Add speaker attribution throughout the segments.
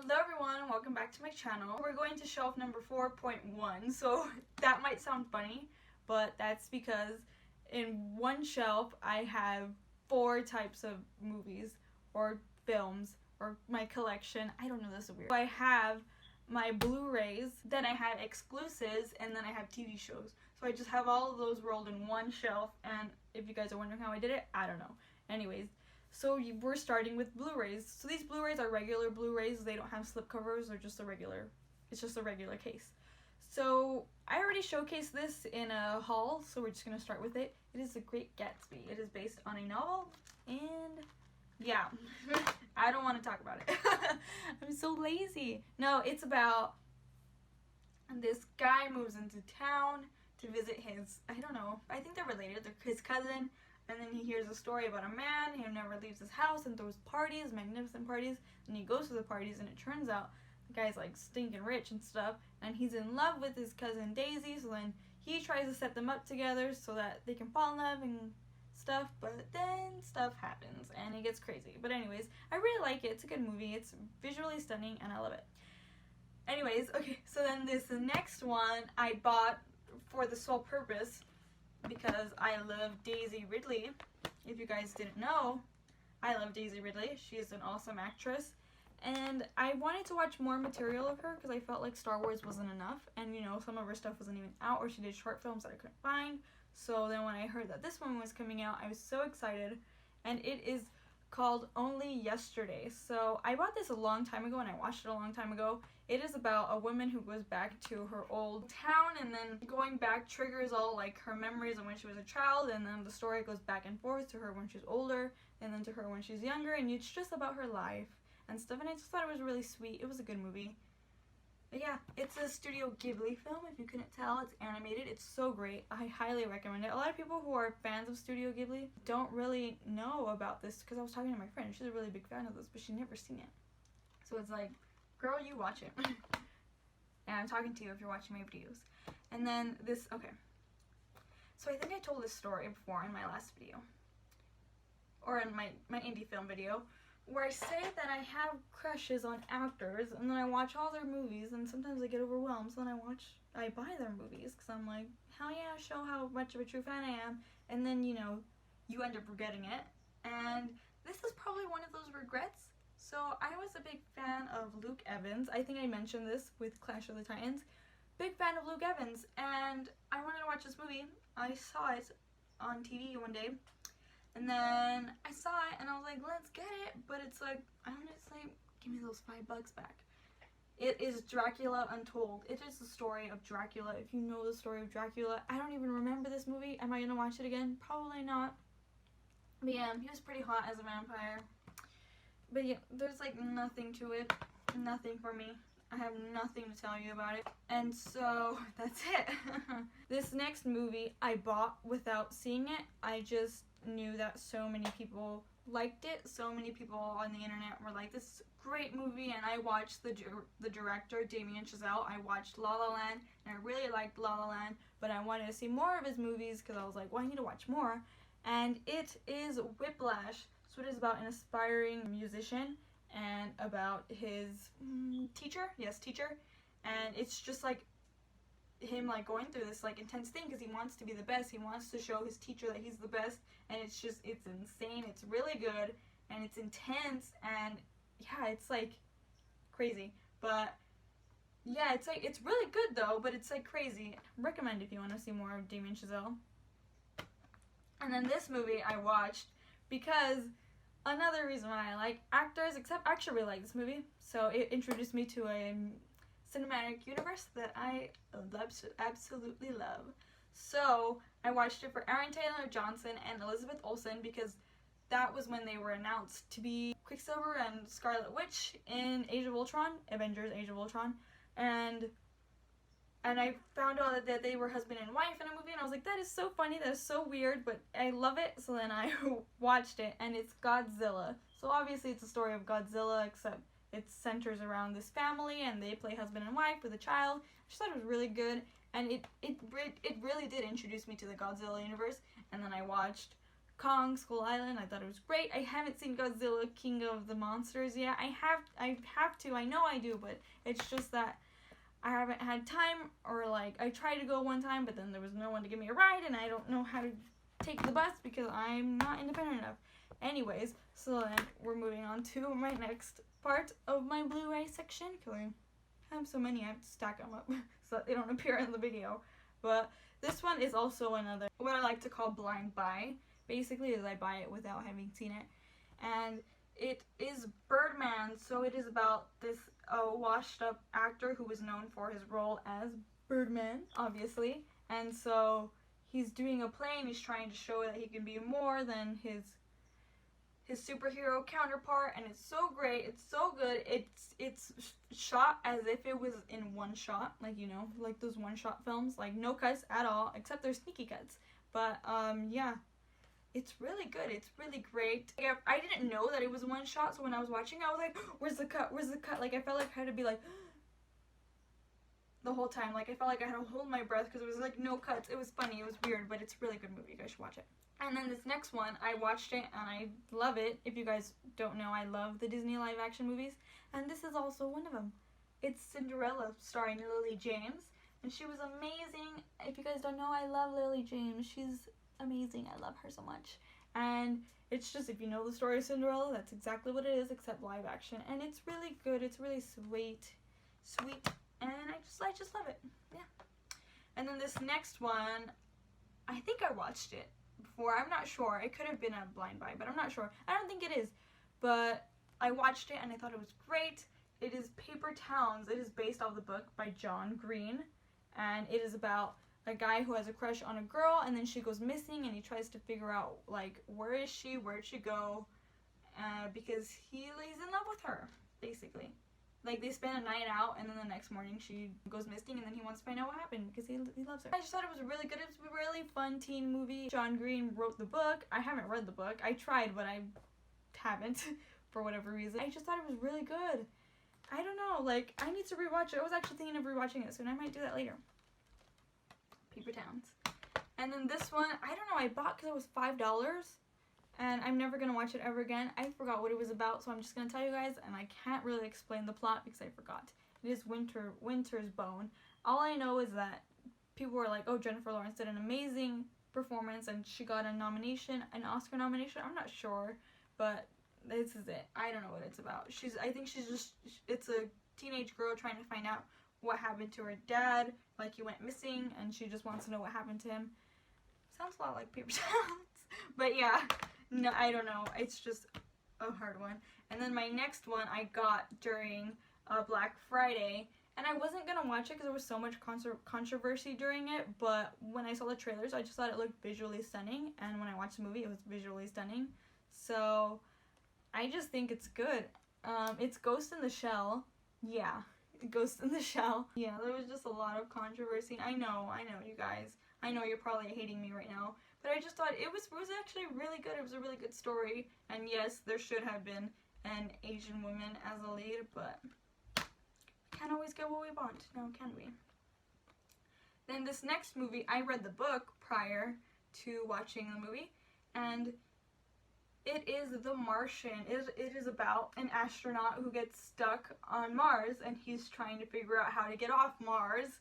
Speaker 1: Hello everyone, welcome back to my channel. We're going to shelf number 4.1, so that might sound funny, but that's because in one shelf I have 4 types of movies or films or my collection. I don't know, this is weird. I have my Blu-rays, then I have exclusives, and then I have TV shows. So I just have all of those rolled in one shelf, and if you guys are wondering how I did it, I don't know. Anyways, so we're starting with Blu-rays. So these Blu-rays are regular Blu-rays. They don't have slipcovers. They're just it's just a regular case. So I already showcased this in a haul, so we're just going to start with it. It is The Great Gatsby. It is based on a novel, and yeah, I don't want to talk about it. I'm so lazy. No, it's about this guy moves into town to visit his, I don't know, I think they're related. They're his cousin. And then he hears a story about a man who never leaves his house and throws parties, magnificent parties. And he goes to the parties, and it turns out the guy's like stinking rich and stuff. And he's in love with his cousin Daisy. So then he tries to set them up together so that they can fall in love and stuff. But then stuff happens and it gets crazy. But anyways, I really like it. It's a good movie. It's visually stunning and I love it. Anyways, okay, so then this next one I bought for the sole purpose because I love Daisy Ridley. If you guys didn't know, I love Daisy Ridley. She is an awesome actress. And I wanted to watch more material of her because I felt like Star Wars wasn't enough. And you know, some of her stuff wasn't even out, or she did short films that I couldn't find. So then when I heard that this one was coming out, I was so excited. And it is called Only Yesterday. So I bought this a long time ago and I watched it a long time ago. It is about a woman who goes back to her old town, and then going back triggers all like her memories of when she was a child, and then the story goes back and forth to her when she's older and then to her when she's younger, and it's just about her life and stuff, and I just thought it was really sweet. It was a good movie. But yeah, it's a Studio Ghibli film, if you couldn't tell. It's animated. It's so great. I highly recommend it. A lot of people who are fans of Studio Ghibli don't really know about this because I was talking to my friend. She's a really big fan of this, but she's never seen it. So it's like, girl, you watch it. And I'm talking to you if you're watching my videos. And then this, okay. So I think I told this story before in my last video. Or in my indie film video. Where I say that I have crushes on actors, and then I watch all their movies, and sometimes I get overwhelmed, so then I buy their movies, because I'm like, hell yeah, show how much of a true fan I am, and then, you know, you end up regretting it, and this is probably one of those regrets. So I was a big fan of Luke Evans. I think I mentioned this with Clash of the Titans. Big fan of Luke Evans, and I wanted to watch this movie. I saw it on TV one day. And then I saw it and I was like, let's get it. But it's like, I'm just like, give me those $5 back. It is Dracula Untold. It is the story of Dracula. If you know the story of Dracula, I don't even remember this movie. Am I going to watch it again? Probably not. But yeah, he was pretty hot as a vampire. But yeah, there's like nothing to it. Nothing for me. I have nothing to tell you about it. And so, that's it. This next movie I bought without seeing it. I just knew that so many people liked it. So many people on the internet were like, this is a great movie. And I watched the director, Damien Chazelle. I watched La La Land, and I really liked La La Land. But I wanted to see more of his movies because I was like, well, I need to watch more. And it is Whiplash. So it is about an aspiring musician and about his teacher. Yes, teacher. And it's just like him like going through this like intense thing because he wants to be the best. He wants to show his teacher that he's the best, and it's insane. It's really good and it's intense, and yeah, it's like crazy. But yeah, it's like, it's really good though, but it's like crazy. Recommend if you want to see more of Damien Chazelle. And then this movie I watched because another reason why I like actors, except I actually really like this movie. So it introduced me to a cinematic universe that I absolutely love. So I watched it for Aaron Taylor Johnson and Elizabeth Olsen because that was when they were announced to be Quicksilver and Scarlet Witch in Age of Ultron, Avengers Age of Ultron, and I found out that they were husband and wife in a movie, and I was like, that is so funny, that is so weird, but I love it. So then I watched it, and it's Godzilla. So obviously it's a story of Godzilla, except it centers around this family, and they play husband and wife with a child. I just thought it was really good, and it really did introduce me to the Godzilla universe. And then I watched Kong Skull Island. I thought it was great. I haven't seen Godzilla King of the Monsters yet. I have to. I know I do, but it's just that I haven't had time, or like I tried to go one time, but then there was no one to give me a ride, and I don't know how to take the bus because I'm not independent enough. Anyways, so then we're moving on to my next part of my Blu-ray section. I have so many, I have to stack them up so that they don't appear in the video. But this one is also another, what I like to call blind buy. Basically, is I buy it without having seen it. And it is Birdman, so it is about this washed up actor who was known for his role as Birdman, obviously. And so he's doing a play and he's trying to show that he can be more than his superhero counterpart, and it's so great, it's so good. It's shot as if it was in one shot, like, you know, like those one shot films, like no cuts at all, except there's sneaky cuts. But yeah, it's really good, it's really great. I didn't know that it was one shot, so when I was watching I was like, where's the cut, where's the cut? Like I felt like I had to be like the whole time, like I felt like I had to hold my breath because it was like no cuts. It was funny, it was weird, but it's a really good movie. You guys should watch it. And then this next one, I watched it and I love it. If you guys don't know, I love the Disney live action movies, and this is also one of them. It's Cinderella, starring Lily James, and she was amazing. If you guys don't know, I love Lily James. She's amazing. I love her so much. And it's just, if you know the story of Cinderella, that's exactly what it is, except live action, and it's really good. It's really sweet, and I just love it. Yeah. And then this next one, I think I watched it before. I'm not sure. It could have been a blind buy, but I'm not sure. I don't think it is. But I watched it and I thought it was great. It is Paper Towns. It is based off the book by John Green. And it is about a guy who has a crush on a girl, and then she goes missing, and he tries to figure out, like, where is she? Where'd she go? Because he lays in love with her, basically. Like, they spend a night out, and then the next morning she goes missing, and then he wants to find out what happened because he loves her. I just thought it was really good. It was a really fun teen movie. John Green wrote the book. I haven't read the book. I tried, but I haven't for whatever reason. I just thought it was really good. I don't know, like, I need to rewatch it. I was actually thinking of rewatching it soon. I might do that later. Paper Towns. And then this one, I don't know, I bought because it was $5. And I'm never going to watch it ever again. I forgot what it was about, so I'm just going to tell you guys, and I can't really explain the plot because I forgot. It is Winter's Bone. All I know is that people were like, oh, Jennifer Lawrence did an amazing performance, and she got a nomination, an Oscar nomination. I'm not sure, but this is it. I don't know what it's about. I think it's a teenage girl trying to find out what happened to her dad. Like, he went missing, and she just wants to know what happened to him. Sounds a lot like Paper Towns. But yeah. No, I don't know. It's just a hard one. And then my next one I got during Black Friday, and I wasn't gonna watch it because there was so much controversy during it, but when I saw the trailers, I just thought it looked visually stunning, and when I watched the movie, it was visually stunning. So I just think it's good. It's Ghost in the Shell. Yeah, Ghost in the Shell. Yeah, there was just a lot of controversy. I know, you guys. I know you're probably hating me right now. But I just thought it was actually really good. It was a really good story. And yes, there should have been an Asian woman as a lead, but can't always get what we want, now can we? Then this next movie, I read the book prior to watching the movie, and it is The Martian. It is about an astronaut who gets stuck on Mars, and he's trying to figure out how to get off Mars.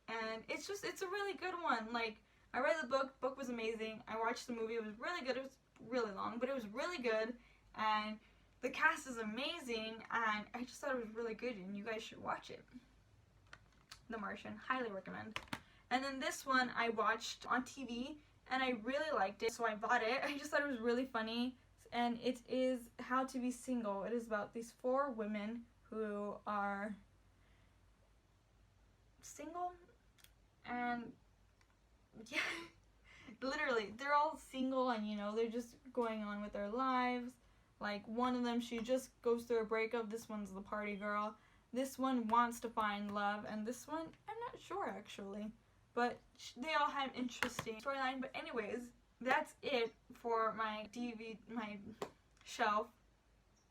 Speaker 1: And it's a really good one. Like, I read the book was amazing. I watched the movie, it was really good. It was really long, but it was really good, and the cast is amazing, and I just thought it was really good, and you guys should watch it. The Martian, highly recommend. And then this one I watched on TV, and I really liked it, so I bought it. I just thought it was really funny, and it is How to Be Single. It is about these 4 women who are single, and yeah, literally, they're all single, and you know, they're just going on with their lives. Like, one of them, she just goes through a breakup. This one's the party girl. This one wants to find love, and this one, I'm not sure actually, but they all have interesting storyline. But anyways, that's it for my my shelf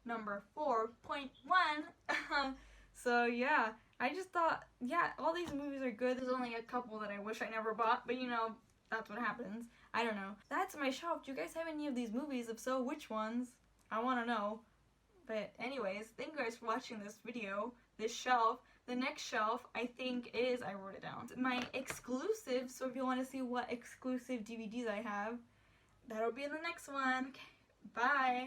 Speaker 1: number 4.1. So yeah, I just thought, yeah, all these movies are good. There's only a couple that I wish I never bought, but you know, that's what happens. I don't know. That's my shelf. Do you guys have any of these movies? If so, which ones? I want to know. But anyways, thank you guys for watching this video, this shelf. The next shelf, I think, is, I wrote it down, my exclusive. So if you want to see what exclusive DVDs I have, that'll be in the next one. Okay, bye.